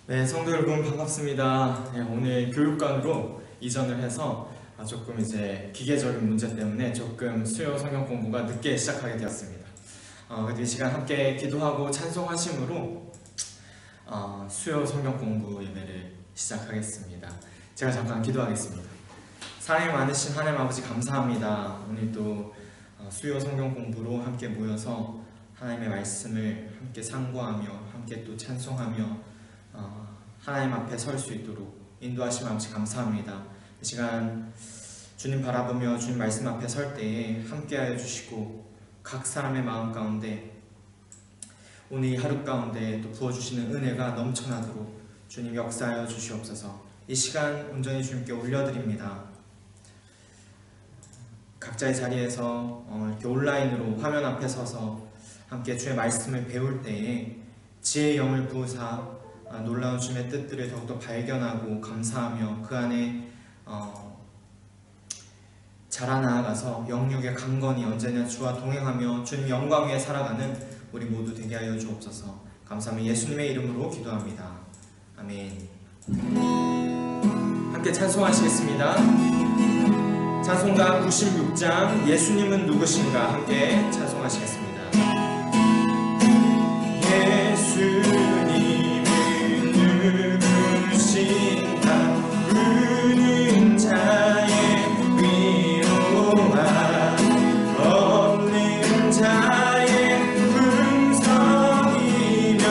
네, 성도 여러분 반갑습니다. 네, 오늘 교육관으로 이전을 해서 조금 이제 기계적인 문제 때문에 조금 수요 성경 공부가 늦게 시작하게 되었습니다. 그래도 이 시간 함께 기도하고 찬송하심으로 수요 성경 공부 예배를 시작하겠습니다. 제가 잠깐 기도하겠습니다. 사랑이 많으신 하나님 아버지 감사합니다. 오늘도 수요 성경 공부로 함께 모여서 하나님의 말씀을 함께 상고하며 함께 또 찬송하며 하나님 앞에 설 수 있도록 인도하심 아버지 감사합니다. 이 시간 주님 바라보며 주님 말씀 앞에 설 때에 함께하여 주시고 각 사람의 마음 가운데 오늘 이 하루 가운데 또 부어주시는 은혜가 넘쳐나도록 주님 역사하여 주시옵소서. 이 시간 온전히 주님께 올려드립니다. 각자의 자리에서 이렇게 온라인으로 화면 앞에 서서 함께 주의 말씀을 배울 때에 지혜의 영을 부으사 놀라운 주님의 뜻들을 더욱더 발견하고 감사하며 그 안에 자라나아가서 영육의 강건이 언제나 주와 동행하며 주님 영광 위에 살아가는 우리 모두 되게 하여 주옵소서. 감사하며 예수님의 이름으로 기도합니다. 아멘. 함께 찬송하시겠습니다. 찬송가 96장 예수님은 누구신가 함께 찬송하시겠습니다. 예수님은 누구신가 우는 자의 위로와 없는 자의 풍성이며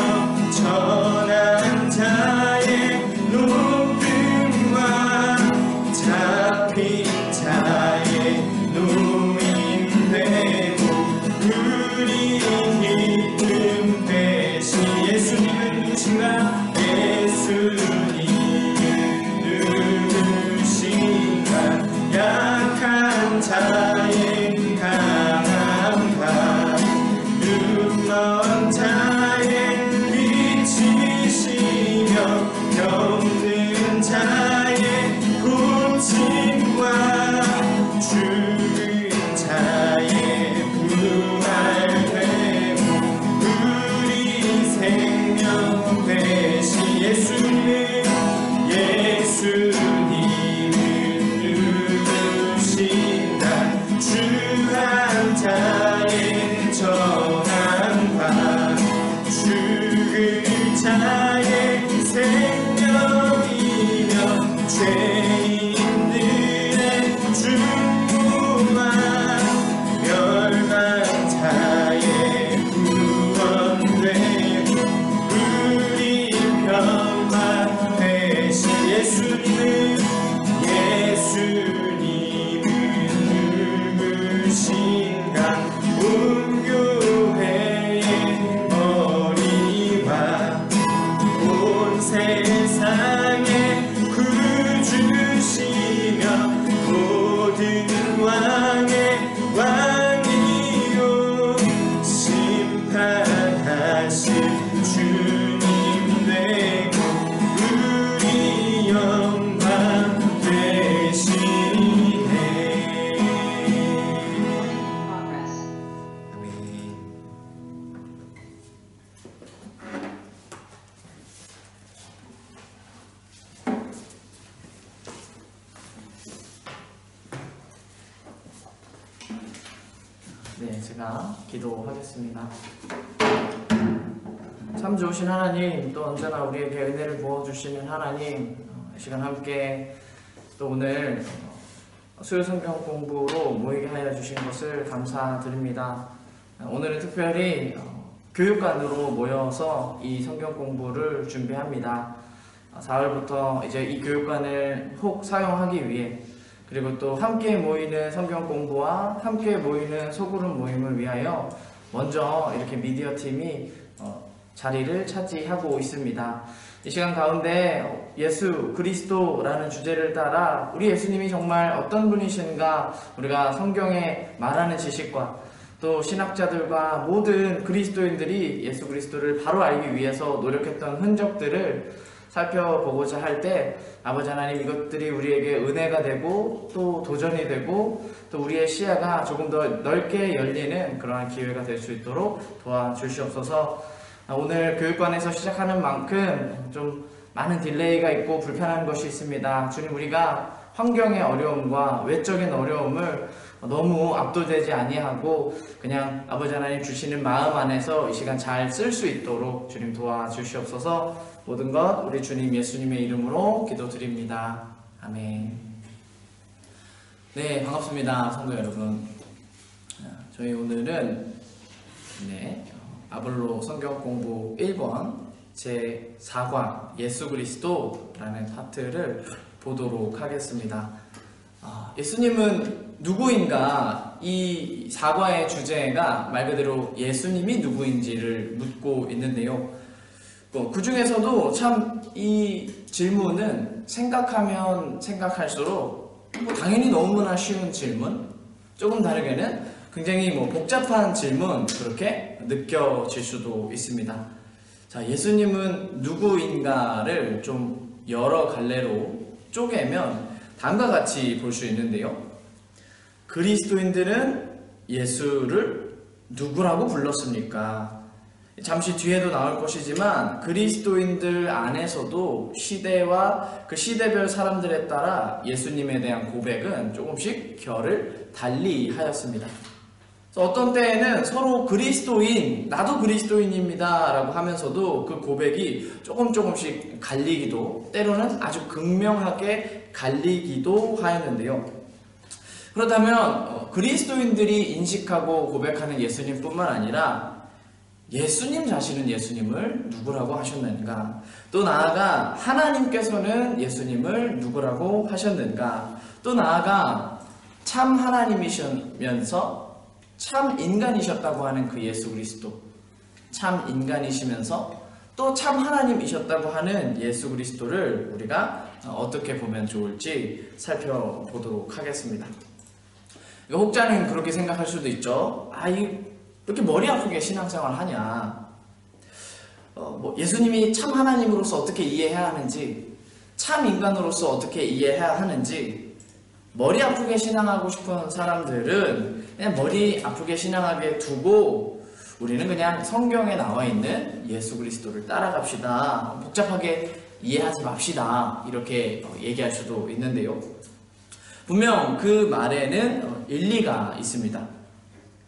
전한 자의 높음과 잡힌 자의 노임되고 우리 기쁨 되신 예수님은 누구신가 예수님은 누구신가 약한 자의 강함과 눈먼 자의 빛이시며 병든 자의 고침과 죽은 자의 부활되고 우리 생명 되신 예수님은 누구신가 주한 자의 전함과 죽은 자의 생명이며 죄인들의 중보와 멸망 자의 구원되고 우리 평화 되신 예수님은 누구신가 온 교회의 머리와 온 세상의 구주시며 모든 왕의 왕이요 심판하실 주님 되고 우리 영광 되시네. 아멘. 네, 제가 기도하겠습니다. 참 좋으신 하나님, 또 언제나 우리에게 은혜를 부어주시는 하나님, 이 시간 함께 또 오늘 수요 성경 공부로 모이게 하여 주신 것을 감사드립니다. 오늘은 특별히 교육관으로 모여서 이 성경 공부를 준비합니다. 4월부터 이제 이 교육관을 혹 사용하기 위해 그리고 또 함께 모이는 성경 공부와 함께 모이는 소그룹 모임을 위하여 먼저 이렇게 미디어 팀이 자리를 차지하고 있습니다. 이 시간 가운데 예수 그리스도라는 주제를 따라 우리 예수님이 정말 어떤 분이신가 우리가 성경에 말하는 지식과 또 신학자들과 모든 그리스도인들이 예수 그리스도를 바로 알기 위해서 노력했던 흔적들을 살펴보고자 할 때 아버지 하나님 이것들이 우리에게 은혜가 되고 또 도전이 되고 또 우리의 시야가 조금 더 넓게 열리는 그러한 기회가 될 수 있도록 도와주시옵소서. 오늘 교육관에서 시작하는 만큼 좀 많은 딜레이가 있고 불편한 것이 있습니다. 주님, 우리가 환경의 어려움과 외적인 어려움을 너무 압도되지 아니하고 그냥 아버지 하나님 주시는 마음 안에서 이 시간 잘 쓸 수 있도록 주님 도와주시옵소서. 모든 것 우리 주님 예수님의 이름으로 기도드립니다. 아멘. 네, 반갑습니다. 성도 여러분. 저희 오늘은 아볼로 성경 공부 1번 제4과 예수 그리스도라는 파트를 보도록 하겠습니다. 예수님은 누구인가? 이 4과의 주제가 말 그대로 예수님이 누구인지를 묻고 있는데요. 그 중에서도 참 이 질문은 생각하면 생각할수록 당연히 너무나 쉬운 질문, 조금 다르게는 굉장히 복잡한 질문, 그렇게 느껴질 수도 있습니다. 자, 예수님은 누구인가를 좀 여러 갈래로 쪼개면 다음과 같이 볼 수 있는데요. 그리스도인들은 예수를 누구라고 불렀습니까? 잠시 뒤에도 나올 것이지만 그리스도인들 안에서도 시대와 그 시대별 사람들에 따라 예수님에 대한 고백은 조금씩 결을 달리 하였습니다. 어떤 때에는 서로 그리스도인, 나도 그리스도인입니다 라고 하면서도 그 고백이 조금씩 갈리기도, 때로는 아주 극명하게 갈리기도 하였는데요. 그렇다면 그리스도인들이 인식하고 고백하는 예수님뿐만 아니라 예수님 자신은 예수님을 누구라고 하셨는가? 또 나아가 하나님께서는 예수님을 누구라고 하셨는가? 또 나아가 참 하나님이시면서 참 인간이셨다고 하는 그 예수 그리스도, 참 인간이시면서 또 참 하나님이셨다고 하는 예수 그리스도를 우리가 어떻게 보면 좋을지 살펴보도록 하겠습니다. 혹자는 그렇게 생각할 수도 있죠. 이렇게 머리 아프게 신앙생활 하냐? 예수님이 참 하나님으로서 어떻게 이해해야 하는지, 참 인간으로서 어떻게 이해해야 하는지, 머리 아프게 신앙하고 싶은 사람들은 그냥 머리 아프게 신앙하게 두고 우리는 그냥 성경에 나와 있는 예수 그리스도를 따라갑시다. 복잡하게 이해하지 맙시다. 이렇게 얘기할 수도 있는데요. 분명 그 말에는 일리가 있습니다.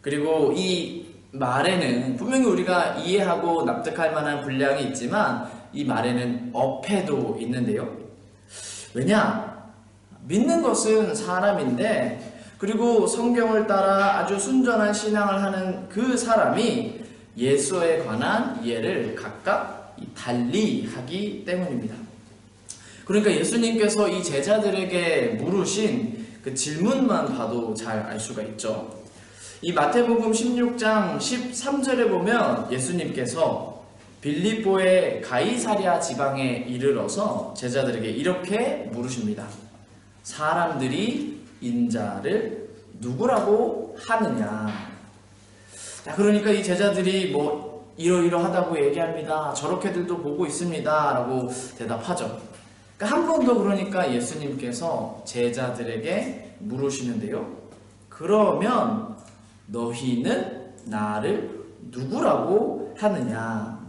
그리고 이 말에는 분명히 우리가 이해하고 납득할 만한 분량이 있지만 이 말에는 어폐도 있는데요. 왜냐? 믿는 것은 사람인데, 그리고 성경을 따라 아주 순전한 신앙을 하는 그 사람이 예수에 관한 이해를 각각 달리 하기 때문입니다. 그러니까 예수님께서 이 제자들에게 물으신 그 질문만 봐도 잘 알 수가 있죠. 이 마태복음 16장 13절에 보면 예수님께서 빌립보의 가이사랴 지방에 이르러서 제자들에게 이렇게 물으십니다. 사람들이 인자를 누구라고 하느냐? 자, 그러니까 이 제자들이 이러이러하다고 얘기합니다. 저렇게들도 보고 있습니다. 라고 대답하죠. 그러니까 한 번 더 그러니까 예수님께서 제자들에게 물으시는데요. 그러면 너희는 나를 누구라고 하느냐?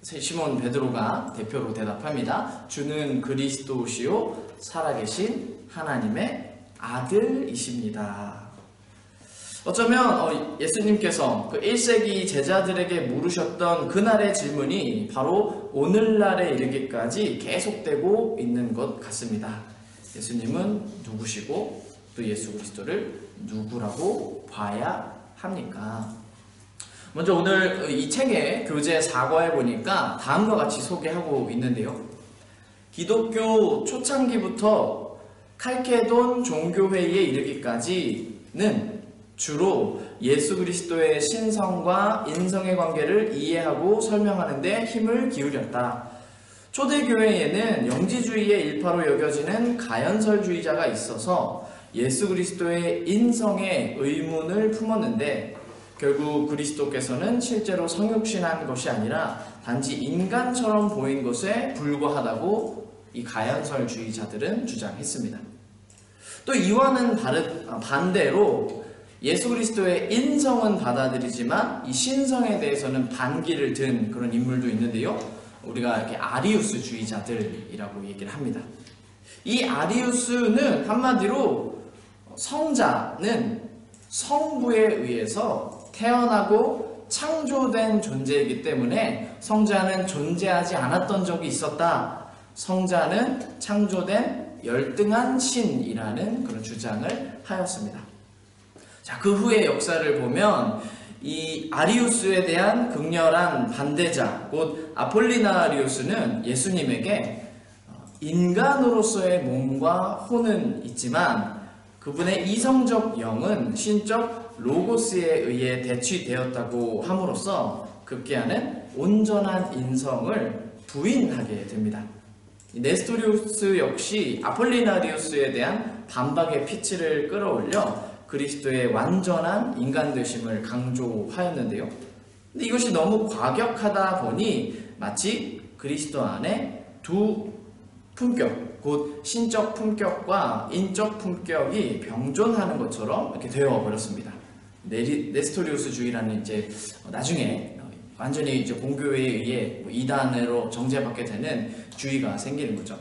시몬 베드로가 대표로 대답합니다. 주는 그리스도시요 살아계신 하나님의 아들이십니다. 어쩌면 예수님께서 그 1세기 제자들에게 물으셨던 그날의 질문이 바로 오늘날에 이르기까지 계속되고 있는 것 같습니다. 예수님은 누구시고 또 예수 그리스도를 누구라고 봐야 합니까? 먼저 오늘 이 책의 교재 4과에 보니까 다음과 같이 소개하고 있는데요. 기독교 초창기부터 칼케돈 종교회의에 이르기까지는 주로 예수 그리스도의 신성과 인성의 관계를 이해하고 설명하는 데 힘을 기울였다. 초대교회에는 영지주의의 일파로 여겨지는 가연설주의자가 있어서 예수 그리스도의 인성에 의문을 품었는데 결국 그리스도께서는 실제로 성육신한 것이 아니라 단지 인간처럼 보인 것에 불과하다고 이 가연설주의자들은 주장했습니다. 또 이와는 반대로 예수 그리스도의 인성은 받아들이지만 이 신성에 대해서는 반기를 든 그런 인물도 있는데요. 우리가 이렇게 아리우스주의자들이라고 얘기를 합니다. 이 아리우스는 한마디로 성자는 성부에 의해서 태어나고 창조된 존재이기 때문에 성자는 존재하지 않았던 적이 있었다. 성자는 창조된 열등한 신이라는 그런 주장을 하였습니다. 자, 그 후의 역사를 보면 이 아리우스에 대한 극렬한 반대자, 곧 아폴리나리우스는 예수님에게 인간으로서의 몸과 혼은 있지만 그분의 이성적 영은 신적 로고스에 의해 대취되었다고 함으로써 급기야는 온전한 인성을 부인하게 됩니다. 네스토리우스 역시 아폴리나리우스에 대한 반박의 피치를 끌어올려 그리스도의 완전한 인간 되심을 강조하였는데요. 근데 이것이 너무 과격하다 보니 마치 그리스도 안에 두 품격, 곧 신적 품격과 인적 품격이 병존하는 것처럼 이렇게 되어 버렸습니다. 네스토리우스주의라는 이제 나중에 완전히 이제 공교회에 의해 이단으로 정죄받게 되는 주의가 생기는 거죠.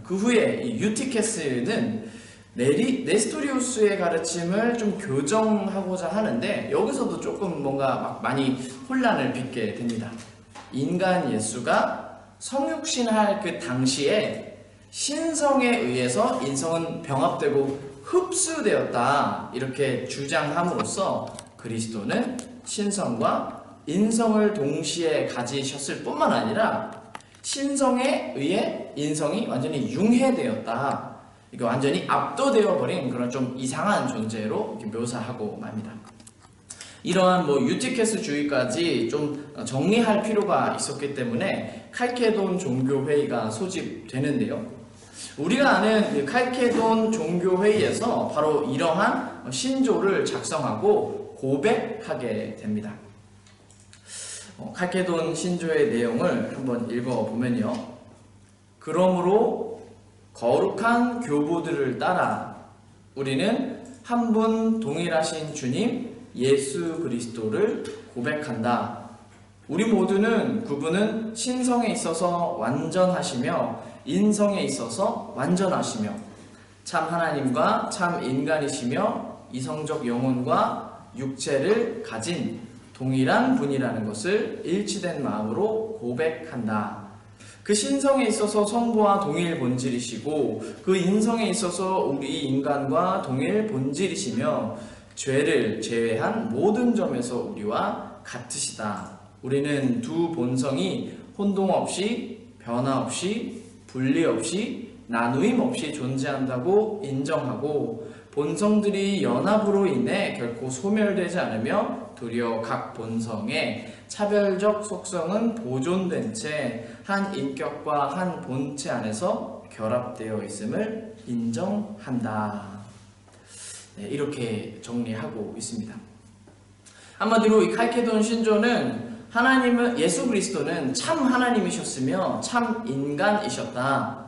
그 후에 이 유티케스는 네스토리우스의 가르침을 좀 교정하고자 하는데 여기서도 조금 뭔가 막 많이 혼란을 빚게 됩니다. 인간 예수가 성육신할 그 당시에 신성에 의해서 인성은 병합되고 흡수되었다 이렇게 주장함으로써 그리스도는 신성과 인성을 동시에 가지셨을 뿐만 아니라 신성에 의해 인성이 완전히 융해되었다. 이게 완전히 압도되어 버린 그런 좀 이상한 존재로 이렇게 묘사하고 맙니다. 이러한 유티케스주의까지 좀 정리할 필요가 있었기 때문에 칼케돈 종교회의가 소집되는데요. 우리가 아는 칼케돈 종교회의에서 바로 이러한 신조를 작성하고 고백하게 됩니다. 칼케돈 신조의 내용을 한번 읽어보면요. 그러므로 거룩한 교보들을 따라 우리는 한 분 동일하신 주님 예수 그리스도를 고백한다. 우리 모두는 그분은 신성에 있어서 완전하시며 인성에 있어서 완전하시며 참 하나님과 참 인간이시며 이성적 영혼과 육체를 가진 동일한 분이라는 것을 일치된 마음으로 고백한다. 그 신성에 있어서 성부와 동일 본질이시고 그 인성에 있어서 우리 인간과 동일 본질이시며 죄를 제외한 모든 점에서 우리와 같으시다. 우리는 두 본성이 혼동 없이 변화 없이 분리 없이 나누임 없이 존재한다고 인정하고 본성들이 연합으로 인해 결코 소멸되지 않으며 도리어 각 본성의 차별적 속성은 보존된 채 한 인격과 한 본체 안에서 결합되어 있음을 인정한다. 네, 이렇게 정리하고 있습니다. 한마디로 이 칼케돈 신조는 예수 그리스도는 참 하나님이셨으며 참 인간이셨다.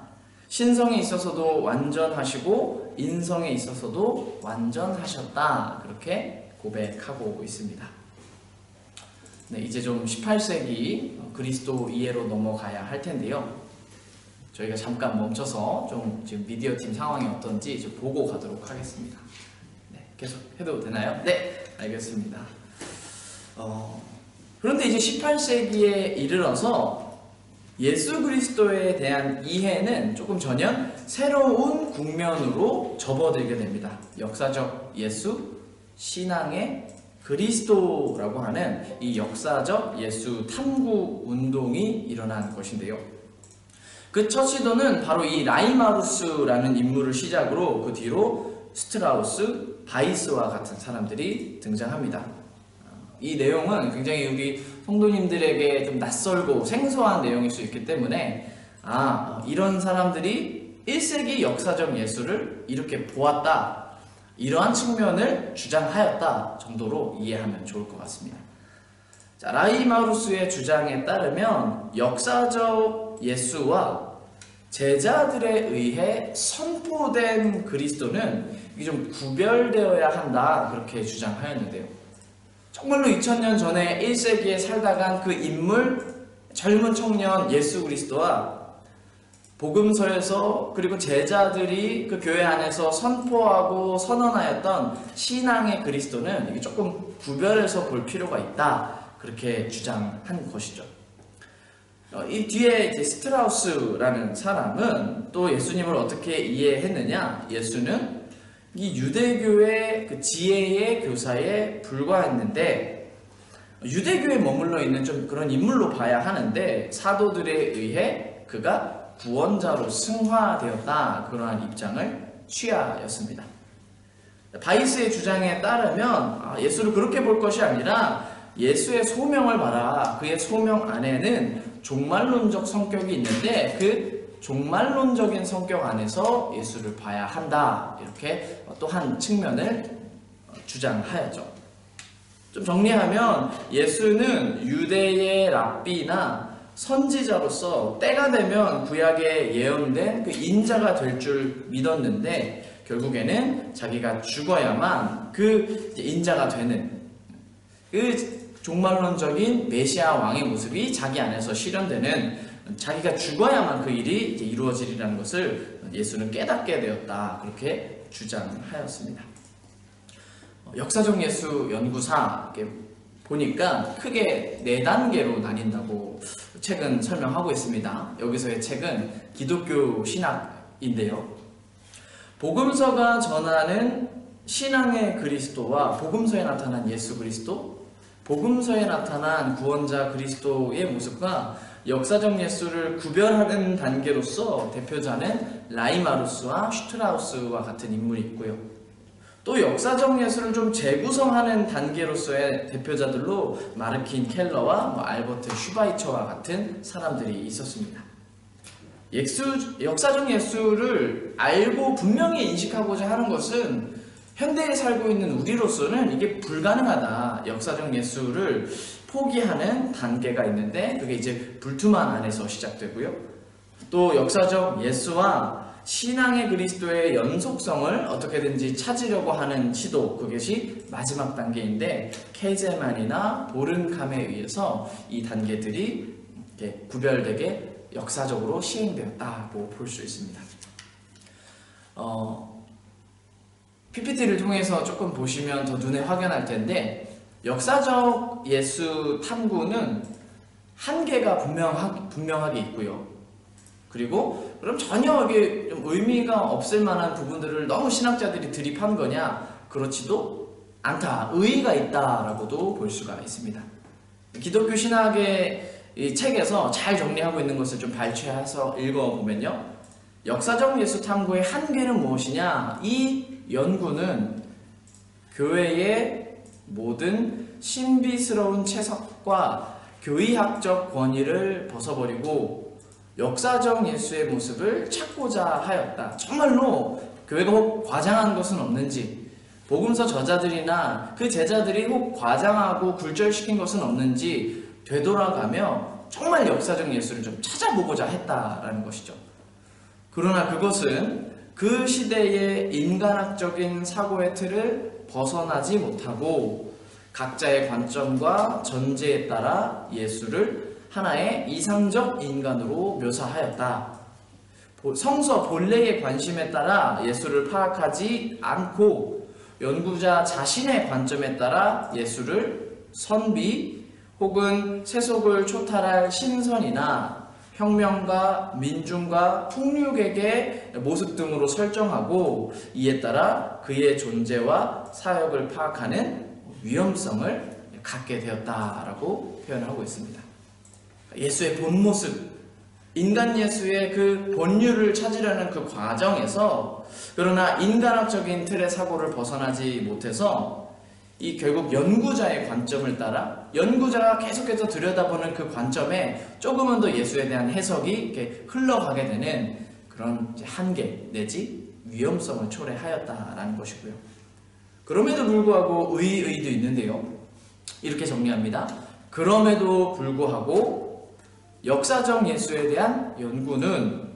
신성에 있어서도 완전하시고 인성에 있어서도 완전하셨다. 그렇게 고백하고 있습니다. 네, 이제 좀 18세기 그리스도 이해로 넘어가야 할 텐데요. 저희가 잠깐 멈춰서 좀 지금 미디어 팀 상황이 어떤지 좀 보고 가도록 하겠습니다. 네, 계속 해도 되나요? 네, 알겠습니다. 그런데 이제 18세기에 이르러서 예수 그리스도에 대한 이해는 조금 전혀 새로운 국면으로 접어들게 됩니다. 역사적 예수, 신앙의 그리스도라고 하는 이 역사적 예수 탐구 운동이 일어난 것인데요. 그 첫 시도는 바로 이 라이마루스라는 인물을 시작으로 그 뒤로 스트라우스, 바이스와 같은 사람들이 등장합니다. 이 내용은 굉장히 우리 성도님들에게 좀 낯설고 생소한 내용일 수 있기 때문에 이런 사람들이 1세기 역사적 예수를 이렇게 보았다, 이러한 측면을 주장하였다 정도로 이해하면 좋을 것 같습니다. 자, 라이마루스의 주장에 따르면 역사적 예수와 제자들에 의해 선포된 그리스도는 이게 좀 구별되어야 한다, 그렇게 주장하였는데요. 정말로 2000년 전에 1세기에 살다 간 그 인물 젊은 청년 예수 그리스도와 복음서에서 그리고 제자들이 그 교회 안에서 선포하고 선언하였던 신앙의 그리스도는 이게 조금 구별해서 볼 필요가 있다, 그렇게 주장한 것이죠. 이 뒤에 이제 스트라우스라는 사람은 또 예수님을 어떻게 이해했느냐, 예수는 이 유대교의 그 지혜의 교사에 불과했는데, 유대교에 머물러 있는 좀 그런 인물로 봐야 하는데, 사도들에 의해 그가 구원자로 승화되었다, 그러한 입장을 취하였습니다. 바이스의 주장에 따르면 예수를 그렇게 볼 것이 아니라 예수의 소명을 봐라, 그의 소명 안에는 종말론적 성격이 있는데 그 종말론적인 성격 안에서 예수를 봐야 한다, 이렇게 또 한 측면을 주장하였죠. 좀 정리하면 예수는 유대의 랍비나 선지자로서 때가 되면 구약에 예언된 그 인자가 될 줄 믿었는데, 결국에는 자기가 죽어야만 그 인자가 되는 그 종말론적인 메시아 왕의 모습이 자기 안에서 실현되는, 자기가 죽어야만 그 일이 이제 이루어지리라는 것을 예수는 깨닫게 되었다, 그렇게 주장하였습니다. 역사적 예수 연구사 보니까 크게 4단계로 나뉜다고 책은 설명하고 있습니다. 여기서의 책은 기독교 신학인데요. 복음서가 전하는 신앙의 그리스도와 복음서에 나타난 예수 그리스도, 복음서에 나타난 구원자 그리스도의 모습과 역사적 예수를 구별하는 단계로서 대표자는 라이마루스와 슈트라우스와 같은 인물이 있고요. 또 역사적 예수를 좀 재구성하는 단계로서의 대표자들로 마르킨 켈러와 알버트 슈바이처와 같은 사람들이 있었습니다. 역사적 예수를 알고 분명히 인식하고자 하는 것은 현대에 살고 있는 우리로서는 이게 불가능하다, 역사적 예수를 포기하는 단계가 있는데 그게 이제 불투만 안에서 시작되고요. 또 역사적 예수와 신앙의 그리스도의 연속성을 어떻게든지 찾으려고 하는 시도, 그것이 마지막 단계인데 케이제만이나 보른캄에 의해서 이 단계들이 이렇게 구별되게 역사적으로 시행되었다고 볼 수 있습니다. PPT를 통해서 조금 보시면 더 눈에 확연할 텐데, 역사적 예수 탐구는 한계가 분명하게 있고요. 그리고 그럼 전혀 이게 좀 의미가 없을 만한 부분들을 너무 신학자들이 드립한 거냐? 그렇지도 않다, 의의가 있다라고도 볼 수가 있습니다. 기독교 신학의 이 책에서 잘 정리하고 있는 것을 좀 발췌해서 읽어보면요, 역사적 예수 탐구의 한계는 무엇이냐? 이 연구는 교회의 모든 신비스러운 채석과 교의학적 권위를 벗어버리고 역사적 예수의 모습을 찾고자 하였다. 정말로 교회가 혹 과장한 것은 없는지, 복음서 저자들이나 그 제자들이 혹 과장하고 굴절시킨 것은 없는지 되돌아가며 정말 역사적 예수를 좀 찾아보고자 했다라는 것이죠. 그러나 그것은 그 시대의 인간학적인 사고의 틀을 벗어나지 못하고 각자의 관점과 전제에 따라 예수를 하나의 이상적 인간으로 묘사하였다. 성서 본래의 관심에 따라 예수를 파악하지 않고 연구자 자신의 관점에 따라 예수를 선비 혹은 세속을 초탈할 신선이나 혁명가, 민중과 풍류객의 모습 등으로 설정하고 이에 따라 그의 존재와 사역을 파악하는 위험성을 갖게 되었다라고 표현하고 있습니다. 예수의 본 모습, 인간 예수의 그 본류를 찾으려는 그 과정에서, 그러나 인간학적인 틀의 사고를 벗어나지 못해서 이 결국 연구자의 관점을 따라 연구자가 계속해서 들여다보는 그 관점에 조금은 더 예수에 대한 해석이 이렇게 흘러가게 되는 그런 한계 내지 위험성을 초래하였다라는 것이고요. 그럼에도 불구하고 의의도 있는데요. 이렇게 정리합니다. 그럼에도 불구하고 역사적 예수에 대한 연구는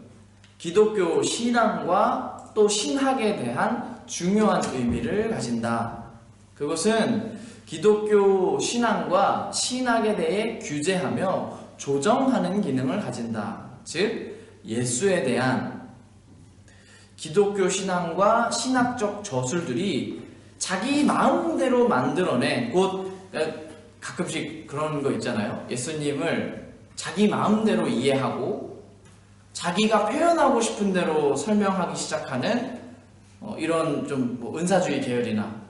기독교 신앙과 또 신학에 대한 중요한 의미를 가진다. 그것은 기독교 신앙과 신학에 대해 규제하며 조정하는 기능을 가진다. 즉 예수에 대한 기독교 신앙과 신학적 저술들이 자기 마음대로 만들어낸 가끔씩 그런 거 있잖아요. 예수님을 자기 마음대로 이해하고 자기가 표현하고 싶은 대로 설명하기 시작하는 이런 좀 은사주의 계열이나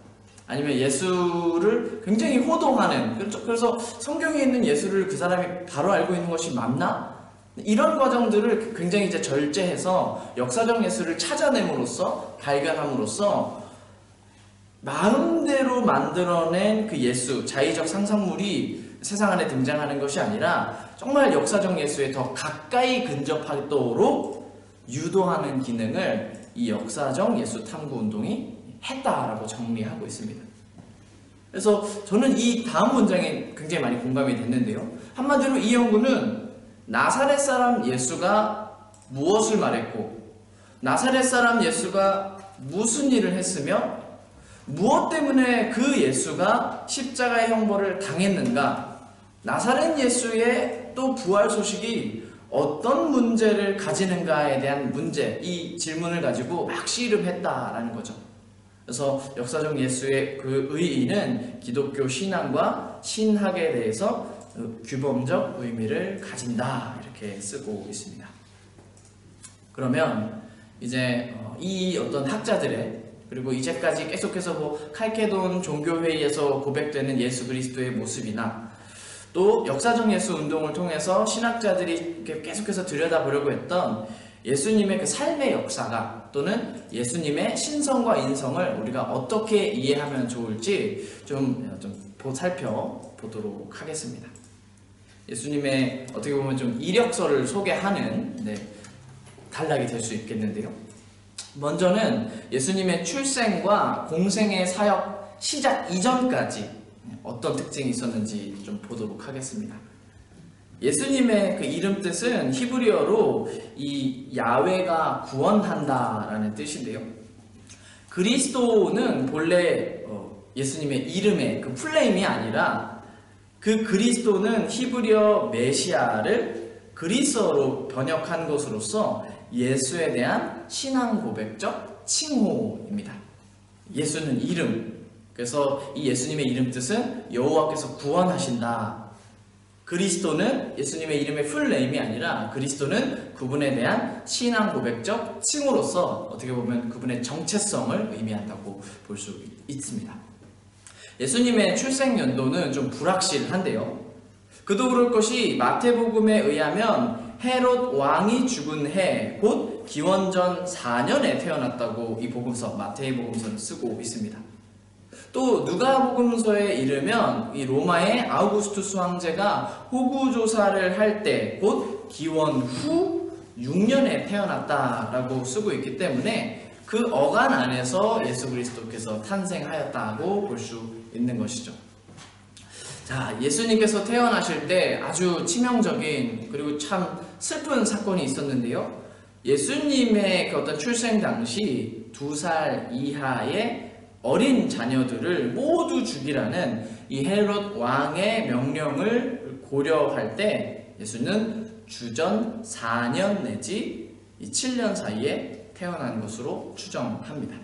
아니면 예수를 굉장히 호도하는, 그래서 성경에 있는 예수를 그 사람이 바로 알고 있는 것이 맞나? 이런 과정들을 굉장히 이제 절제해서 역사적 예수를 찾아냄으로써, 발견함으로써 마음대로 만들어낸 그 예수, 자의적 상상물이 세상 안에 등장하는 것이 아니라 정말 역사적 예수에 더 가까이 근접하도록 유도하는 기능을 이 역사적 예수 탐구 운동이 했다라고 정리하고 있습니다. 그래서 저는 이 다음 문장에 굉장히 많이 공감이 됐는데요. 한마디로 이 연구는 나사렛 사람 예수가 무엇을 말했고, 나사렛 사람 예수가 무슨 일을 했으며, 무엇 때문에 그 예수가 십자가의 형벌을 당했는가, 나사렛 예수의 또 부활 소식이 어떤 문제를 가지는가에 대한 문제, 이 질문을 가지고 막 씨름했다라는 거죠. 그래서 역사적 예수의 그 의의는 기독교 신앙과 신학에 대해서 규범적 의미를 가진다, 이렇게 쓰고 있습니다. 그러면 이제 이 어떤 학자들의, 그리고 이제까지 계속해서 칼케돈 종교회의에서 고백되는 예수 그리스도의 모습이나 또 역사적 예수 운동을 통해서 신학자들이 계속해서 들여다보려고 했던 예수님의 그 삶의 역사가, 또는 예수님의 신성과 인성을 우리가 어떻게 이해하면 좋을지 좀 살펴보도록 하겠습니다. 예수님의 어떻게 보면 좀 이력서를 소개하는 단락이 될 수 있겠는데요. 먼저는 예수님의 출생과 공생의 사역 시작 이전까지 어떤 특징이 있었는지 좀 보도록 하겠습니다. 예수님의 그 이름 뜻은 히브리어로 이 야훼가 구원한다라는 뜻인데요. 그리스도는 본래 예수님의 이름의 그 풀네임이 아니라, 그 그리스도는 히브리어 메시아를 그리스어로 번역한 것으로서 예수에 대한 신앙 고백적 칭호입니다. 예수는 이름, 그래서 이 예수님의 이름 뜻은 여호와께서 구원하신다. 그리스도는 예수님의 이름의 풀네임이 아니라 그리스도는 그분에 대한 신앙 고백적 칭호로서 어떻게 보면 그분의 정체성을 의미한다고 볼 수 있습니다. 예수님의 출생 연도는 좀 불확실한데요. 그도 그럴 것이 마태복음에 의하면 헤롯 왕이 죽은 해, 곧 기원전 4년에 태어났다고 이 복음서, 마태복음서는 쓰고 있습니다. 또 누가복음서에 이르면 이 로마의 아우구스투스 황제가 호구조사를 할 때, 곧 기원 후 6년에 태어났다라고 쓰고 있기 때문에 그 어간 안에서 예수 그리스도께서 탄생하였다고 볼 수 있는 것이죠. 자, 예수님께서 태어나실 때 아주 치명적인, 그리고 참 슬픈 사건이 있었는데요. 예수님의 그 어떤 출생 당시 2살 이하의 어린 자녀들을 모두 죽이라는 이 헤롯 왕의 명령을 고려할 때 예수는 주전 4년 내지 7년 사이에 태어난 것으로 추정합니다.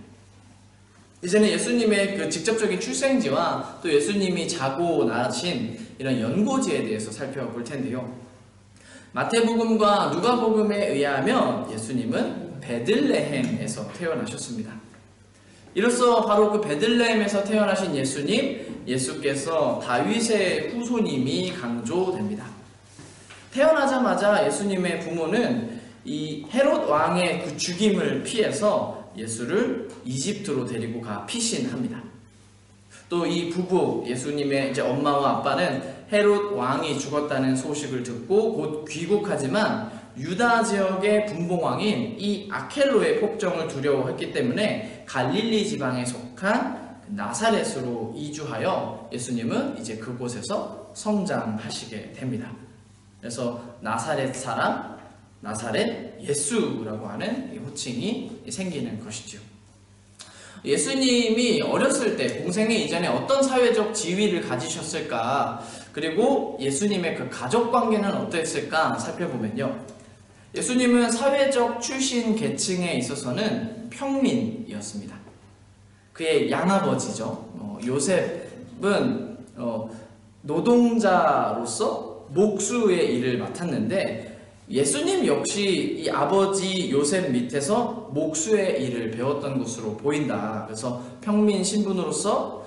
이제는 예수님의 그 직접적인 출생지와 또 예수님이 자고 나신 이런 연고지에 대해서 살펴볼 텐데요. 마태복음과 누가복음에 의하면 예수님은 베들레헴에서 태어나셨습니다. 이로써 바로 그 베들레헴에서 태어나신 예수께서 다윗의 후손임이 강조됩니다. 태어나자마자 예수님의 부모는 이 헤롯 왕의 그 죽임을 피해서 예수를 이집트로 데리고 가 피신합니다. 또 이 부부, 예수님의 이제 엄마와 아빠는 헤롯 왕이 죽었다는 소식을 듣고 곧 귀국하지만 유다 지역의 분봉왕인 이 아켈로의 폭정을 두려워했기 때문에 갈릴리 지방에 속한 나사렛으로 이주하여 예수님은 이제 그곳에서 성장하시게 됩니다. 그래서 나사렛 사람, 나사렛 예수라고 하는 호칭이 생기는 것이죠. 예수님이 어렸을 때 공생애 이전에 어떤 사회적 지위를 가지셨을까, 그리고 예수님의 그 가족 관계는 어땠을까 살펴보면요. 예수님은 사회적 출신 계층에 있어서는 평민이었습니다. 그의 양아버지죠. 요셉은 노동자로서 목수의 일을 맡았는데 예수님 역시 이 아버지 요셉 밑에서 목수의 일을 배웠던 것으로 보인다. 그래서 평민 신분으로서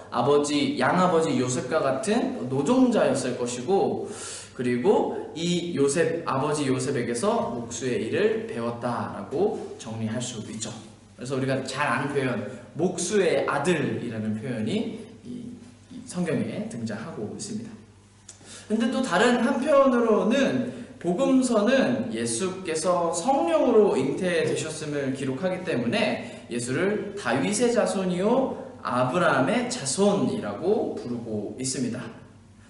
양아버지 요셉과 같은 노동자였을 것이고, 그리고 이 아버지 요셉에게서 목수의 일을 배웠다라고 정리할 수 있죠. 그래서 우리가 잘 아는 표현, 목수의 아들이라는 표현이 이 성경에 등장하고 있습니다. 근데 또 다른 한편으로는 복음서는 예수께서 성령으로 잉태되셨음을 기록하기 때문에 예수를 다윗의 자손이요 아브라함의 자손이라고 부르고 있습니다.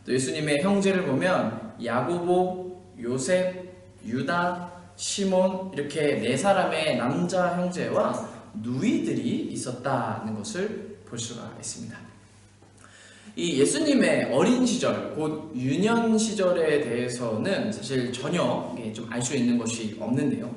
또 예수님의 형제를 보면 야고보, 요셉, 유다, 시몬 이렇게 네 사람의 남자 형제와 누이들이 있었다는 것을 볼 수가 있습니다. 이 예수님의 어린 시절, 곧 유년 시절에 대해서는 사실 전혀 좀 알 수 있는 것이 없는데요.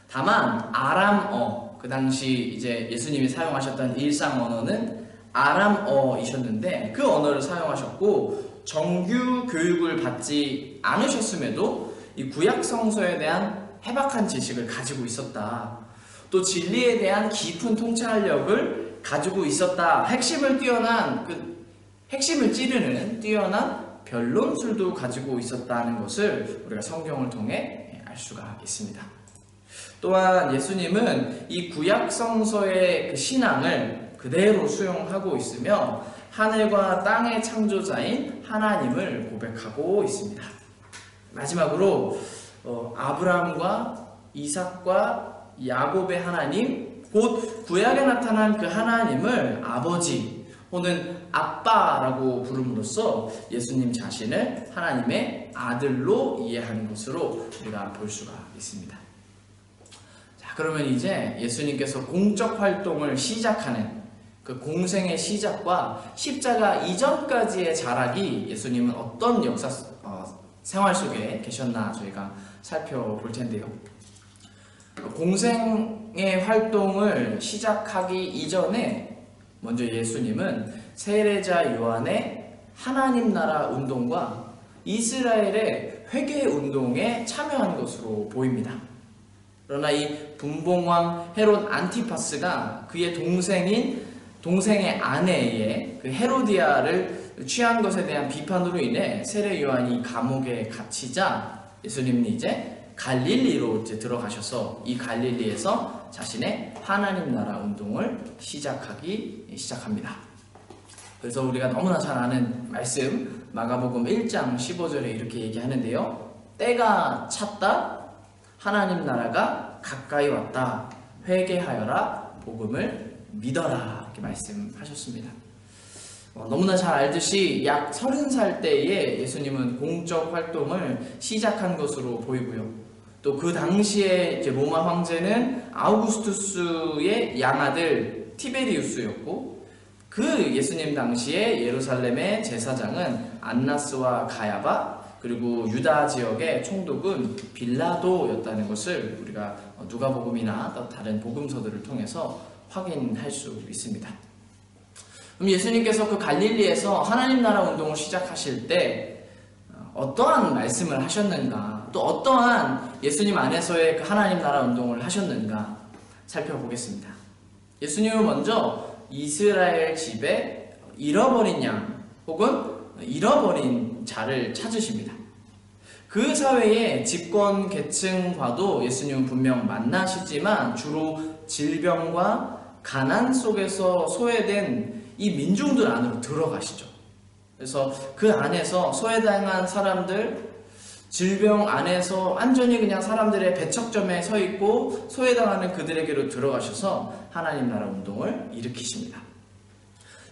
다만 아람어, 그 당시 이제 예수님이 사용하셨던 일상 언어는 아람어이셨는데 그 언어를 사용하셨고 정규 교육을 받지 않으셨음에도 이 구약 성서에 대한 해박한 지식을 가지고 있었다. 또 진리에 대한 깊은 통찰력을 가지고 있었다. 핵심을 찌르는 뛰어난 변론술도 가지고 있었다는 것을 우리가 성경을 통해 알 수가 있습니다. 또한 예수님은 이 구약 성서의 그 신앙을 그대로 수용하고 있으며 하늘과 땅의 창조자인 하나님을 고백하고 있습니다. 마지막으로 아브라함과 이삭과 야곱의 하나님, 곧 구약에 나타난 그 하나님을 아버지 또는 아빠라고 부름으로써 예수님 자신을 하나님의 아들로 이해하는 것으로 우리가 볼 수가 있습니다. 자, 그러면 이제 예수님께서 공적 활동을 시작하는 그 공생의 시작과 십자가 이전까지의 자락이 예수님은 어떤 역사 생활 속에 계셨나 저희가 살펴볼 텐데요. 공생의 활동을 시작하기 이전에 먼저 예수님은 세례자 요한의 하나님 나라 운동과 이스라엘의 회개 운동에 참여한 것으로 보입니다. 그러나 이 분봉왕 헤롯 안티파스가 그의 동생의 아내의 그 헤로디아를 취한 것에 대한 비판으로 인해 세례 요한이 감옥에 갇히자 예수님은 이제 갈릴리로 들어가셔서 이 갈릴리에서 자신의 하나님 나라 운동을 시작합니다. 그래서 우리가 너무나 잘 아는 말씀 마가복음 1장 15절에 이렇게 얘기하는데요. 때가 찼다. 하나님 나라가 가까이 왔다. 회개하여라. 복음을 믿어라. 이렇게 말씀하셨습니다. 너무나 잘 알듯이 약 30살 때에 예수님은 공적 활동을 시작한 것으로 보이고요. 또 그 당시에 이제 로마 황제는 아우구스투스의 양아들 티베리우스였고 그 예수님 당시에 예루살렘의 제사장은 안나스와 가야바 그리고 유다 지역의 총독은 빌라도였다는 것을 우리가 누가복음이나 또 다른 복음서들을 통해서 확인할 수 있습니다. 그럼 예수님께서 그 갈릴리에서 하나님 나라 운동을 시작하실 때 어떠한 말씀을 하셨는가, 또 어떠한 예수님 안에서의 그 하나님 나라 운동을 하셨는가 살펴보겠습니다. 예수님은 먼저 이스라엘 집에 잃어버린 양 혹은 잃어버린 자를 찾으십니다. 그 사회의 집권 계층과도 예수님은 분명 만나시지만 주로 질병과 가난 속에서 소외된 이 민중들 안으로 들어가시죠. 그래서 그 안에서 소외당한 사람들, 질병 안에서 완전히 그냥 사람들의 배척점에 서 있고 소외당하는 그들에게로 들어가셔서 하나님 나라 운동을 일으키십니다.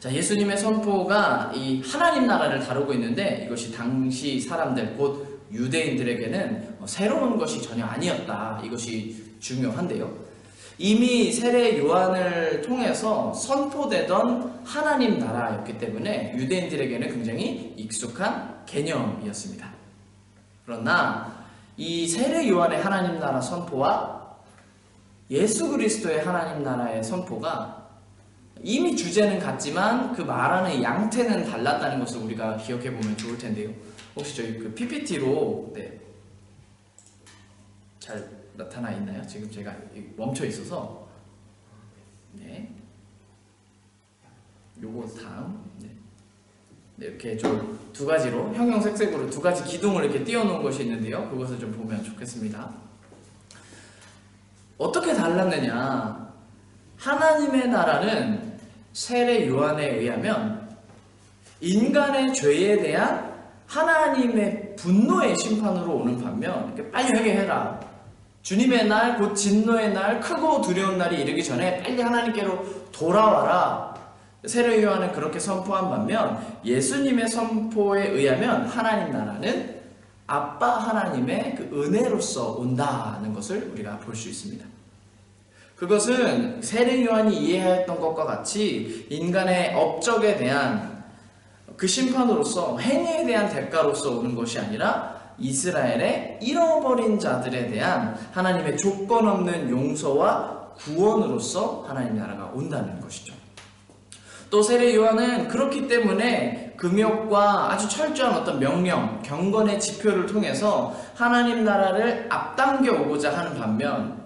자, 예수님의 선포가 이 하나님 나라를 다루고 있는데 이것이 당시 사람들, 곧 유대인들에게는 새로운 것이 전혀 아니었다. 이것이 중요한데요. 이미 세례 요한을 통해서 선포되던 하나님 나라였기 때문에 유대인들에게는 굉장히 익숙한 개념이었습니다. 그러나 이 세례 요한의 하나님 나라 선포와 예수 그리스도의 하나님 나라의 선포가 이미 주제는 같지만 그 말하는 양태는 달랐다는 것을 우리가 기억해 보면 좋을 텐데요. 혹시 저희 그 PPT로 잘 나타나 있나요? 지금 제가 멈춰 있어서 요거 다음 이렇게 좀 두 가지로 형형색색으로 두 가지 기둥을 이렇게 띄워놓은 것이 있는데요. 그것을 좀 보면 좋겠습니다. 어떻게 달랐느냐? 하나님의 나라는 세례 요한에 의하면 인간의 죄에 대한 하나님의 분노의 심판으로 오는 반면 이렇게 빨리 회개해라. 주님의 날, 곧 진노의 날, 크고 두려운 날이 이르기 전에 빨리 하나님께로 돌아와라. 세례 요한은 그렇게 선포한 반면 예수님의 선포에 의하면 하나님 나라는 아빠 하나님의 그 은혜로서 온다는 것을 우리가 볼 수 있습니다. 그것은 세례 요한이 이해하였던 것과 같이 인간의 업적에 대한 그 심판으로서 행위에 대한 대가로서 오는 것이 아니라 이스라엘의 잃어버린 자들에 대한 하나님의 조건 없는 용서와 구원으로서 하나님 나라가 온다는 것이죠. 또 세례 요한은 그렇기 때문에 금욕과 아주 철저한 어떤 명령, 경건의 지표를 통해서 하나님 나라를 앞당겨 오고자 하는 반면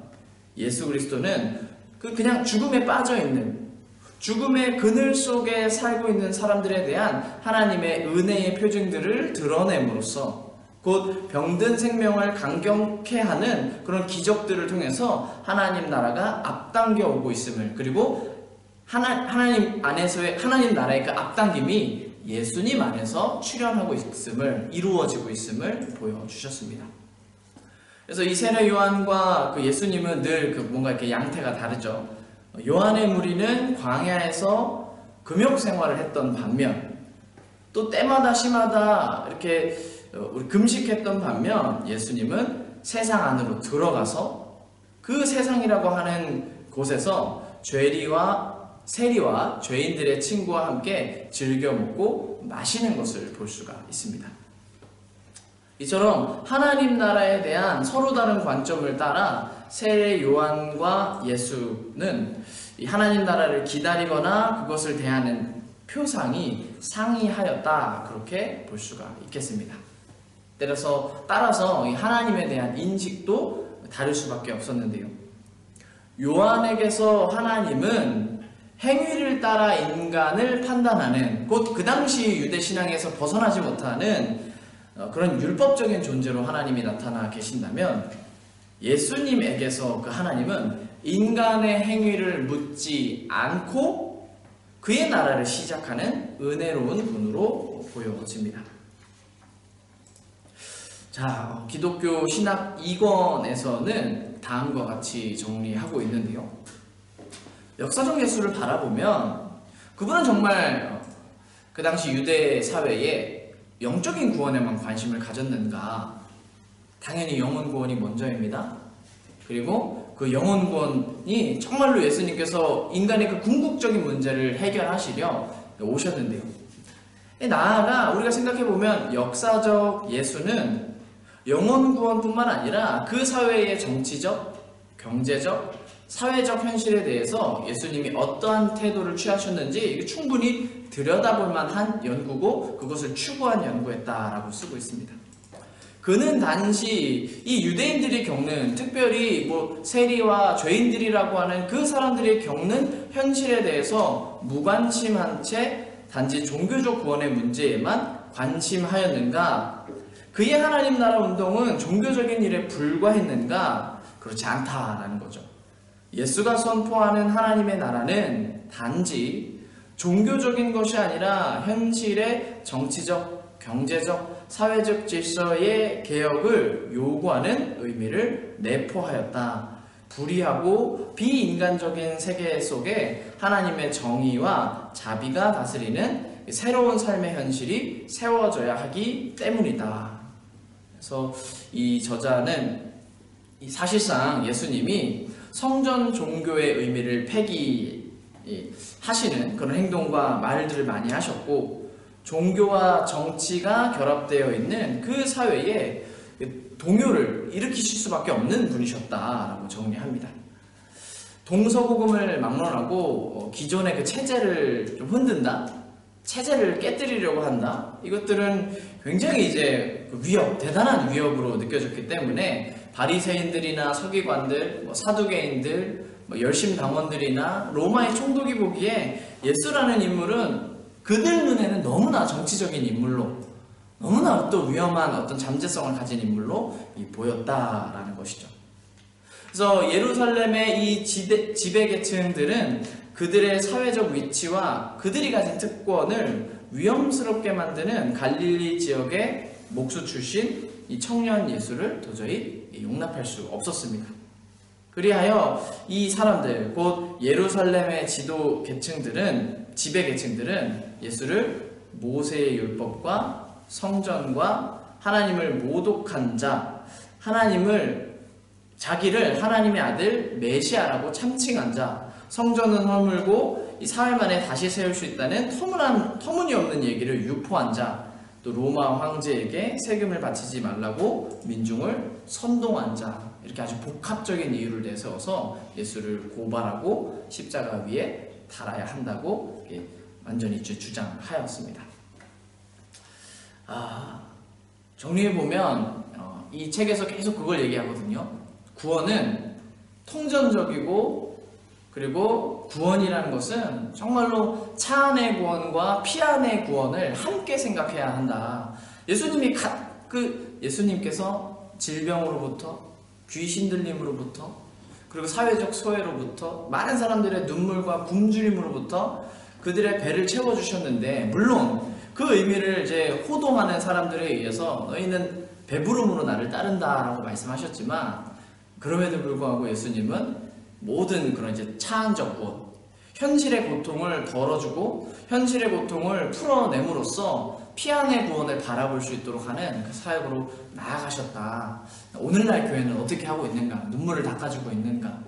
예수 그리스도는 그냥 죽음에 빠져 있는, 죽음의 그늘 속에 살고 있는 사람들에 대한 하나님의 은혜의 표징들을 드러냄으로써 곧 병든 생명을 강경케 하는 그런 기적들을 통해서 하나님 나라가 앞당겨 오고 있음을, 그리고 하나님 안에서의 하나님 나라의 그 앞당김이 예수님 안에서 출현하고 있음을, 이루어지고 있음을 보여주셨습니다. 그래서 이 세례 요한과 그 예수님은 늘 뭔가 이렇게 양태가 다르죠. 요한의 무리는 광야에서 금욕 생활을 했던 반면 또 때마다 시마다 이렇게 금식했던 반면 예수님은 세상 안으로 들어가서 그 세상이라고 하는 곳에서 세리와 죄인들의 친구와 함께 즐겨 먹고 마시는 것을 볼 수가 있습니다. 이처럼 하나님 나라에 대한 서로 다른 관점을 따라 세례 요한과 예수는 이 하나님 나라를 기다리거나 그것을 대하는 표상이 상이하였다, 그렇게 볼 수가 있겠습니다. 따라서 이 하나님에 대한 인식도 다를 수밖에 없었는데요. 요한에게서 하나님은 행위를 따라 인간을 판단하는, 곧 그 당시 유대 신앙에서 벗어나지 못하는 그런 율법적인 존재로 하나님이 나타나 계신다면, 예수님에게서 그 하나님은 인간의 행위를 묻지 않고 그의 나라를 시작하는 은혜로운 분으로 보여집니다. 자, 기독교 신학 2권에서는 다음과 같이 정리하고 있는데요. 역사적 예수를 바라보면 그분은 정말 그 당시 유대 사회에 영적인 구원에만 관심을 가졌는가? 당연히 영혼 구원이 먼저입니다. 그리고 그 영혼 구원이 정말로 예수님께서 인간의 그 궁극적인 문제를 해결하시려 오셨는데요. 나아가 우리가 생각해보면 역사적 예수는 영혼 구원뿐만 아니라 그 사회의 정치적, 경제적, 사회적 현실에 대해서 예수님이 어떠한 태도를 취하셨는지 충분히 들여다볼 만한 연구고 그것을 추구한 연구였다라고 쓰고 있습니다. 그는 단지 이 유대인들이 겪는, 특별히 세리와 죄인들이라고 하는 그 사람들이 겪는 현실에 대해서 무관심한 채 단지 종교적 구원의 문제에만 관심하였는가? 그의 하나님 나라 운동은 종교적인 일에 불과했는가? 그렇지 않다라는 거죠. 예수가 선포하는 하나님의 나라는 단지 종교적인 것이 아니라 현실의 정치적, 경제적, 사회적 질서의 개혁을 요구하는 의미를 내포하였다. 불의하고 비인간적인 세계 속에 하나님의 정의와 자비가 다스리는 새로운 삶의 현실이 세워져야 하기 때문이다. 그래서 이 저자는 사실상 예수님이 성전 종교의 의미를 폐기하시는 그런 행동과 말들을 많이 하셨고, 종교와 정치가 결합되어 있는 그 사회에 동요를 일으키실 수밖에 없는 분이셨다라고 정리합니다. 동서고금을 막론하고 기존의 그 체제를 좀 흔든다, 체제를 깨뜨리려고 한다. 이것들은 굉장히 이제 대단한 위협으로 느껴졌기 때문에 바리새인들이나 서기관들, 사두개인들, 열심당원들이나 로마의 총독이 보기에 예수라는 인물은 그들 눈에는 너무나 정치적인 인물로, 너무나 또 위험한 어떤 잠재성을 가진 인물로 보였다라는 것이죠. 그래서 예루살렘의 이 지배계층들은 그들의 사회적 위치와 그들이 가진 특권을 위험스럽게 만드는 갈릴리 지역의 목수 출신 이 청년 예수를 도저히 용납할 수 없었습니다. 그리하여 이 사람들, 곧 예루살렘의 지배계층들은 예수를 모세의 율법과 성전과 하나님을 모독한 자, 자기를 하나님의 아들 메시아라고 참칭한 자, 성전은 허물고 이 사흘 만에 다시 세울 수 있다는 터무니없는 얘기를 유포한 자, 또 로마 황제에게 세금을 바치지 말라고 민중을 선동한 자, 이렇게 아주 복합적인 이유를 내세워서 예수를 고발하고 십자가 위에 달아야 한다고 완전히 주장하였습니다. 정리해보면 이 책에서 계속 그걸 얘기하거든요. 구원은 통전적이고, 그리고 구원이라는 것은 정말로 차 안의 구원과 피 안의 구원을 함께 생각해야 한다. 예수님께서 질병으로부터, 귀신 들림으로부터, 그리고 사회적 소외로부터, 많은 사람들의 눈물과 굶주림으로부터 그들의 배를 채워주셨는데, 물론 그 의미를 이제 호도하는 사람들에 의해서 너희는 배부름으로 나를 따른다라고 말씀하셨지만, 그럼에도 불구하고 예수님은 모든 그런 이제 차원적 구원, 현실의 고통을 덜어주고 현실의 고통을 풀어냄으로써 피안의 구원을 바라볼 수 있도록 하는 그 사역으로 나아가셨다. 오늘날 교회는 어떻게 하고 있는가? 눈물을 닦아주고 있는가?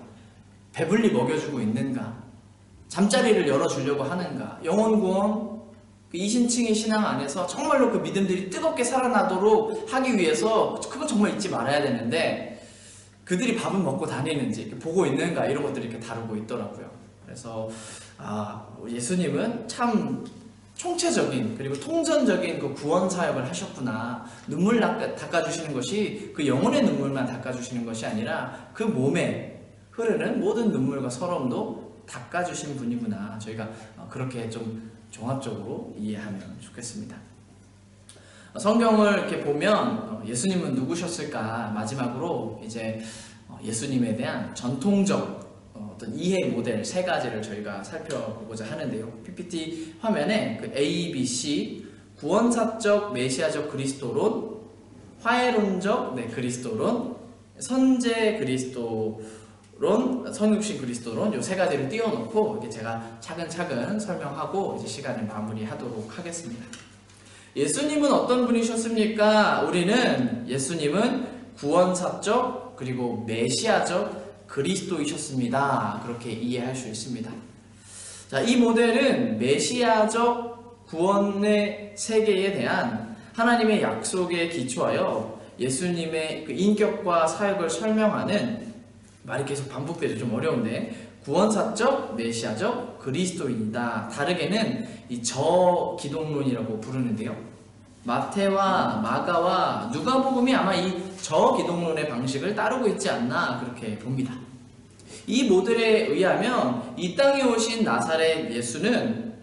배불리 먹여주고 있는가? 잠자리를 열어주려고 하는가? 영혼 구원, 그 이신층의 신앙 안에서 정말로 그 믿음들이 뜨겁게 살아나도록 하기 위해서 그건 정말 잊지 말아야 되는데, 그들이 밥은 먹고 다니는지 보고 있는가, 이런 것들을 이렇게 다루고 있더라고요. 그래서 예수님은 참 총체적인 그리고 통전적인 그 구원 사역을 하셨구나. 눈물 닦아주시는 것이 그 영혼의 눈물만 닦아주시는 것이 아니라 그 몸에 흐르는 모든 눈물과 서러움도 닦아주신 분이구나. 저희가 그렇게 좀 종합적으로 이해하면 좋겠습니다. 성경을 이렇게 보면 예수님은 누구셨을까? 마지막으로 이제 예수님에 대한 전통적 어떤 이해 모델 3가지를 저희가 살펴보고자 하는데요. PPT 화면에 그 A, B, C, 구원사적 메시아적 그리스도론, 화해론적 그리스도론, 선제 그리스도론, 선육신 그리스도론, 요 3가지를 띄워놓고 이렇게 제가 차근차근 설명하고 이제 시간을 마무리하도록 하겠습니다. 예수님은 어떤 분이셨습니까? 우리는 예수님은 구원사적 그리고 메시아적 그리스도이셨습니다. 그렇게 이해할 수 있습니다. 자, 이 모델은 메시아적 구원의 세계에 대한 하나님의 약속에 기초하여 예수님의 그 인격과 사역을 설명하는, 말이 계속 반복되죠. 좀 어려운데, 구원사적 메시아적 그리스도인이다. 다르게는 이 저기독론이라고 부르는데요. 마태와 마가와 누가복음이 아마 이 저기독론의 방식을 따르고 있지 않나 그렇게 봅니다. 이 모델에 의하면 이 땅에 오신 나사렛 예수는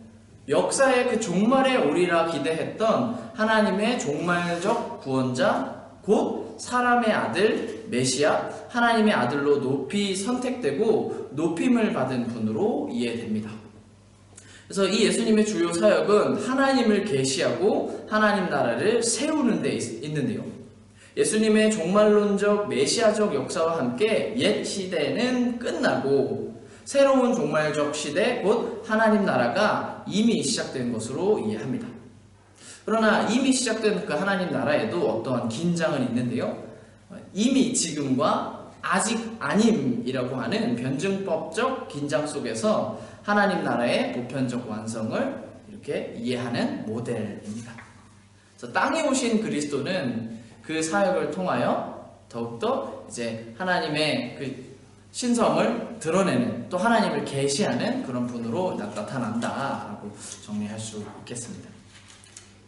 역사의 그 종말에 오리라 기대했던 하나님의 종말적 구원자, 곧 사람의 아들 메시아, 하나님의 아들로 높이 선택되고 높임을 받은 분으로 이해됩니다. 그래서 이 예수님의 주요 사역은 하나님을 계시하고 하나님 나라를 세우는 데 있는데요. 예수님의 종말론적 메시아적 역사와 함께 옛 시대는 끝나고 새로운 종말적 시대, 곧 하나님 나라가 이미 시작된 것으로 이해합니다. 그러나 이미 시작된 그 하나님 나라에도 어떠한 긴장은 있는데요. 이미 지금과 아직 아님이라고 하는 변증법적 긴장 속에서 하나님 나라의 보편적 완성을 이렇게 이해하는 모델입니다. 그래서 땅에 오신 그리스도는 그 사역을 통하여 더욱더 이제 하나님의 그 신성을 드러내는, 또 하나님을 계시하는 그런 분으로 나타난다라고 정리할 수 있겠습니다.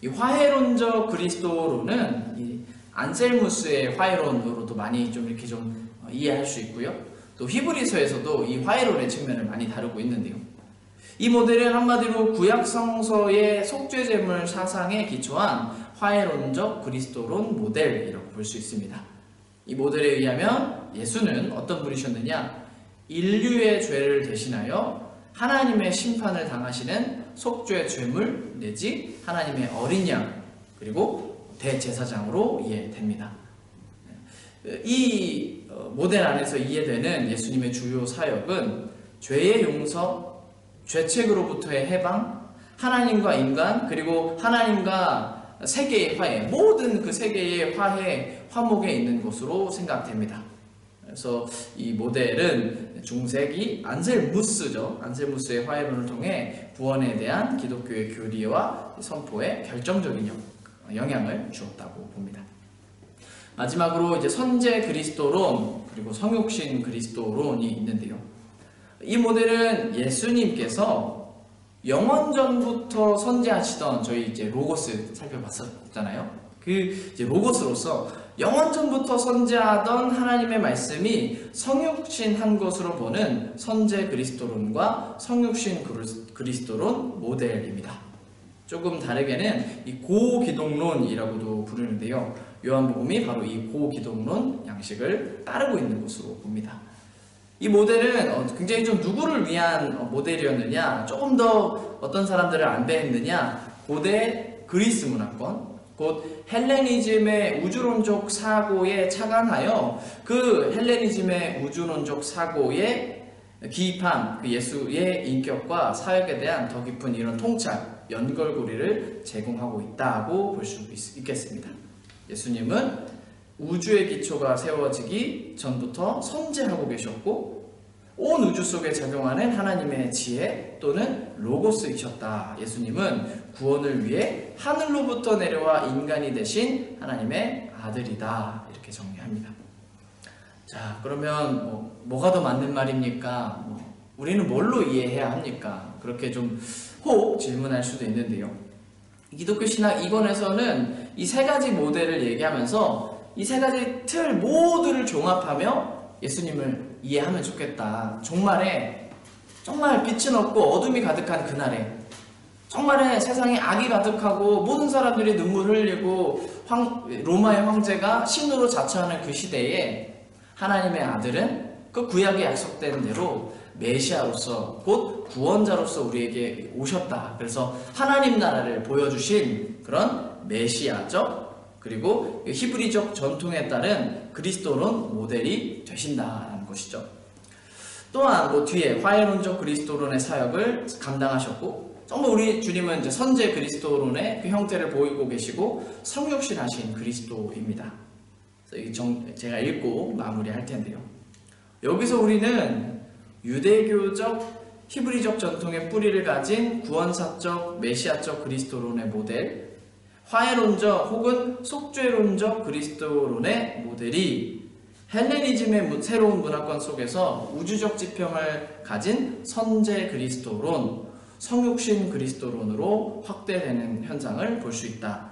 이 화해론적 그리스도로는 이 안셀무스의 화해론으로도 많이 좀 이렇게 좀 이해할 수 있고요. 또 히브리서에서도 이 화해론의 측면을 많이 다루고 있는데요. 이 모델은 한마디로 구약 성서의 속죄제물 사상에 기초한 화해론적 그리스도론 모델이라고 볼 수 있습니다. 이 모델에 의하면 예수는 어떤 분이셨느냐? 인류의 죄를 대신하여 하나님의 심판을 당하시는 속죄 제물 내지 하나님의 어린 양, 그리고 대제사장으로 이해됩니다. 이 모델 안에서 이해되는 예수님의 주요 사역은 죄의 용서, 죄책으로부터의 해방, 하나님과 인간, 그리고 하나님과 세계의 화해, 모든 그 세계의 화해, 화목에 있는 것으로 생각됩니다. 그래서 이 모델은 중세기 안셀무스죠. 안셀무스의 화해론을 통해 구원에 대한 기독교의 교리와 선포에 결정적인 영향을 주었다고 봅니다. 마지막으로 이제 선제 그리스도론, 그리고 성육신 그리스도론이 있는데요. 이 모델은 예수님께서 영원전부터 선지하시던, 저희 이제 로고스 살펴봤었잖아요. 그 이제 로고스로서 영원전부터 선지하던 하나님의 말씀이 성육신한 것으로 보는 선제 그리스도론과 성육신 그리스도론 모델입니다. 조금 다르게는 이 고기독론이라고도 부르는데요. 요한복음이 바로 이 고기독론 양식을 따르고 있는 것으로 봅니다. 이 모델은 굉장히 좀 누구를 위한 모델이었느냐, 조금 더 어떤 사람들을 안배했느냐, 고대 그리스 문화권, 곧 헬레니즘의 우주론적 사고에 착안하여 그 헬레니즘의 우주론적 사고에 기입한 그 예수의 인격과 사역에 대한 더 깊은 이런 통찰, 연결고리를 제공하고 있다고 볼 수 있겠습니다. 예수님은 우주의 기초가 세워지기 전부터 선지하고 계셨고, 온 우주 속에 작용하는 하나님의 지혜 또는 로고스이셨다. 예수님은 구원을 위해 하늘로부터 내려와 인간이 되신 하나님의 아들이다. 이렇게 정리합니다. 자, 그러면 뭐가 더 맞는 말입니까? 우리는 뭘로 이해해야 합니까? 그렇게 좀 혹 질문할 수도 있는데요. 기독교 신학 2권에서는 이 세 가지 모델을 얘기하면서 이 세 가지 틀 모두를 종합하며 예수님을 이해하면 좋겠다. 정말 빛은 없고 어둠이 가득한 그날에, 정말에 세상에 악이 가득하고 모든 사람들이 눈물 흘리고 로마의 황제가 신으로 자처하는 그 시대에 하나님의 아들은 그 구약에 약속된 대로 메시아로서, 곧 구원자로서 우리에게 오셨다. 그래서 하나님 나라를 보여주신 그런 메시아적, 그리고 히브리적 전통에 따른 그리스도론 모델이 되신다는 것이죠. 또한 뒤에 화해론적 그리스도론의 사역을 감당하셨고, 정말 우리 주님은 이제 선제 그리스도론의 그 형태를 보이고 계시고 성육신하신 그리스도입니다. 그래서 제가 읽고 마무리할 텐데요. 여기서 우리는 유대교적 히브리적 전통의 뿌리를 가진 구원사적 메시아적 그리스도론의 모델, 화해론적 혹은 속죄론적 그리스도론의 모델이 헬레니즘의 새로운 문화권 속에서 우주적 지평을 가진 선제 그리스도론, 성육신 그리스도론으로 확대되는 현상을 볼 수 있다.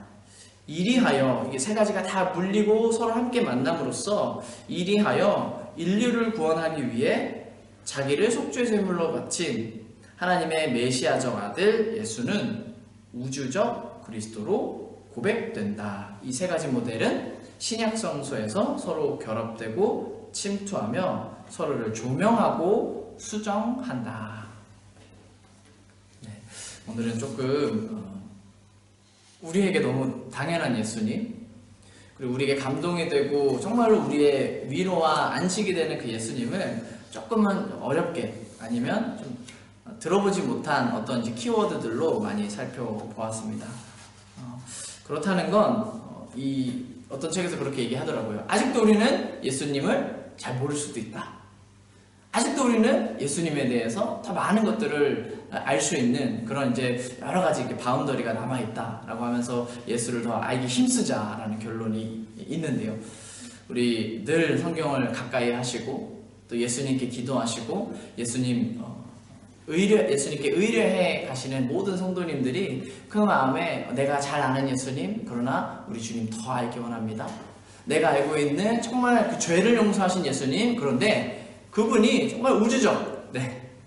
이리하여 이게 세 가지가 다 물리고 서로 함께 만남으로써 이리하여 인류를 구원하기 위해 자기를 속죄제물로 바친 하나님의 메시아적 아들 예수는 우주적 그리스도로 고백된다. 이 세 가지 모델은 신약 성서에서 서로 결합되고 침투하며 서로를 조명하고 수정한다. 네, 오늘은 조금 우리에게 너무 당연한 예수님, 그리고 우리에게 감동이 되고 정말로 우리의 위로와 안식이 되는 그 예수님을 조금은 어렵게, 아니면 좀 들어보지 못한 어떤 이제 키워드들로 많이 살펴보았습니다. 그렇다는 건 이 어떤 책에서 그렇게 얘기하더라고요. 아직도 우리는 예수님을 잘 모를 수도 있다. 아직도 우리는 예수님에 대해서 더 많은 것들을 알 수 있는 그런 이제 여러 가지 이렇게 바운더리가 남아있다라고 하면서 예수를 더 알기 힘쓰자라는 결론이 있는데요. 우리 늘 성경을 가까이 하시고 또 예수님께 기도하시고 예수님께 의뢰해 가시는 모든 성도님들이 그 마음에 내가 잘 아는 예수님, 그러나 우리 주님 더 알기 원합니다. 내가 알고 있는 정말 그 죄를 용서하신 예수님, 그런데 그분이 정말 우주적,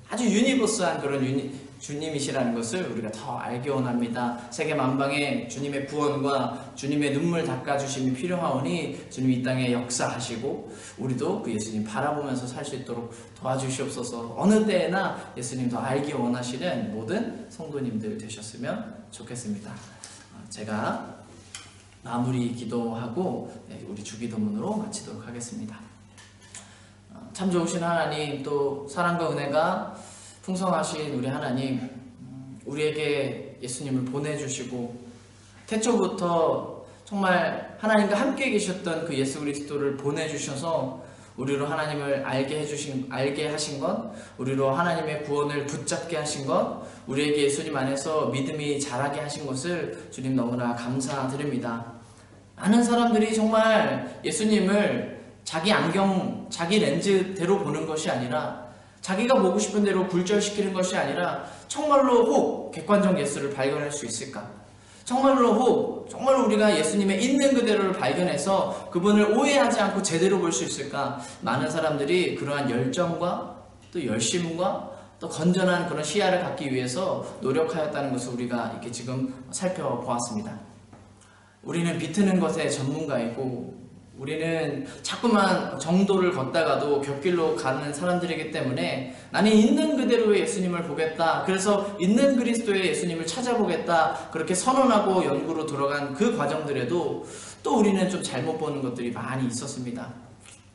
아주 유니버스한 그런 주님이시라는 것을 우리가 더 알기 원합니다. 세계 만방에 주님의 구원과 주님의 눈물 닦아주심이 필요하오니 주님이 이 땅에 역사하시고 우리도 그 예수님 바라보면서 살 수 있도록 도와주시옵소서. 어느 때에나 예수님 더 알기 원하시는 모든 성도님들 되셨으면 좋겠습니다. 제가 마무리 기도하고 우리 주기도문으로 마치도록 하겠습니다. 참 좋으신 하나님, 또 사랑과 은혜가 풍성하신 우리 하나님, 우리에게 예수님을 보내주시고 태초부터 정말 하나님과 함께 계셨던 그 예수 그리스도를 보내주셔서 우리로 하나님을 알게 하신 것, 우리로 하나님의 구원을 붙잡게 하신 것, 우리에게 예수님 안에서 믿음이 자라게 하신 것을 주님 너무나 감사드립니다. 많은 사람들이 정말 예수님을 자기 안경, 자기 렌즈대로 보는 것이 아니라 자기가 보고 싶은 대로 굴절시키는 것이 아니라 정말로 혹 객관적 예수를 발견할 수 있을까? 정말로 혹 정말로 우리가 예수님의 있는 그대로를 발견해서 그분을 오해하지 않고 제대로 볼 수 있을까? 많은 사람들이 그러한 열정과 또 열심과 또 건전한 그런 시야를 갖기 위해서 노력하였다는 것을 우리가 이렇게 지금 살펴보았습니다. 우리는 비트는 것에 전문가이고 우리는 자꾸만 정도를 걷다가도 곁길로 가는 사람들이기 때문에 나는 있는 그대로의 예수님을 보겠다, 그래서 있는 그리스도의 예수님을 찾아보겠다, 그렇게 선언하고 연구로 들어간 그 과정들에도 또 우리는 좀 잘못 보는 것들이 많이 있었습니다.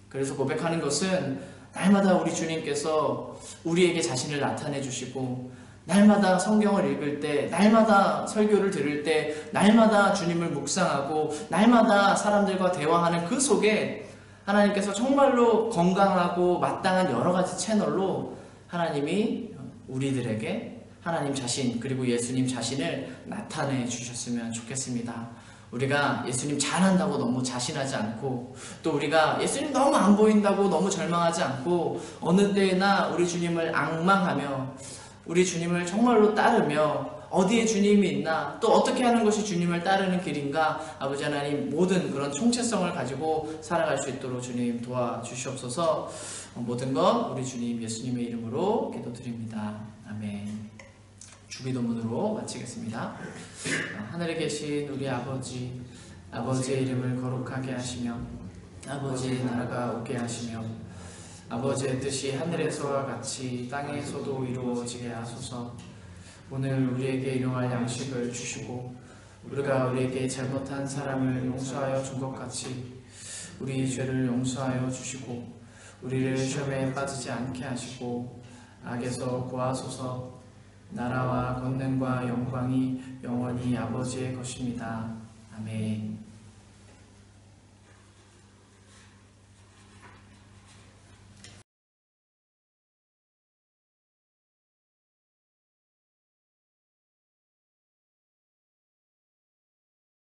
그래서 고백하는 것은 날마다 우리 주님께서 우리에게 자신을 나타내 주시고 날마다 성경을 읽을 때, 날마다 설교를 들을 때, 날마다 주님을 묵상하고 날마다 사람들과 대화하는 그 속에 하나님께서 정말로 건강하고 마땅한 여러 가지 채널로 하나님이 우리들에게 하나님 자신, 그리고 예수님 자신을 나타내 주셨으면 좋겠습니다. 우리가 예수님 잘한다고 너무 자신하지 않고, 또 우리가 예수님 너무 안 보인다고 너무 절망하지 않고, 어느 때나 우리 주님을 앙망하며 우리 주님을 정말로 따르며 어디에 주님이 있나, 또 어떻게 하는 것이 주님을 따르는 길인가, 아버지 하나님 모든 그런 총체성을 가지고 살아갈 수 있도록 주님 도와주시옵소서. 모든 것 우리 주님 예수님의 이름으로 기도드립니다. 아멘. 주기도문으로 마치겠습니다. 하늘에 계신 우리 아버지, 아버지의 이름을 거룩하게 하시며 아버지의 나라가 오게 하시며 아버지의 뜻이 하늘에서와 같이 땅에서도 이루어지게 하소서. 오늘 우리에게 일용할 양식을 주시고 우리가 우리에게 잘못한 사람을 용서하여 준 것 같이 우리 죄를 용서하여 주시고 우리를 시험에 빠지지 않게 하시고 악에서 구하소서. 나라와 권능과 영광이 영원히 아버지의 것입니다. 아멘.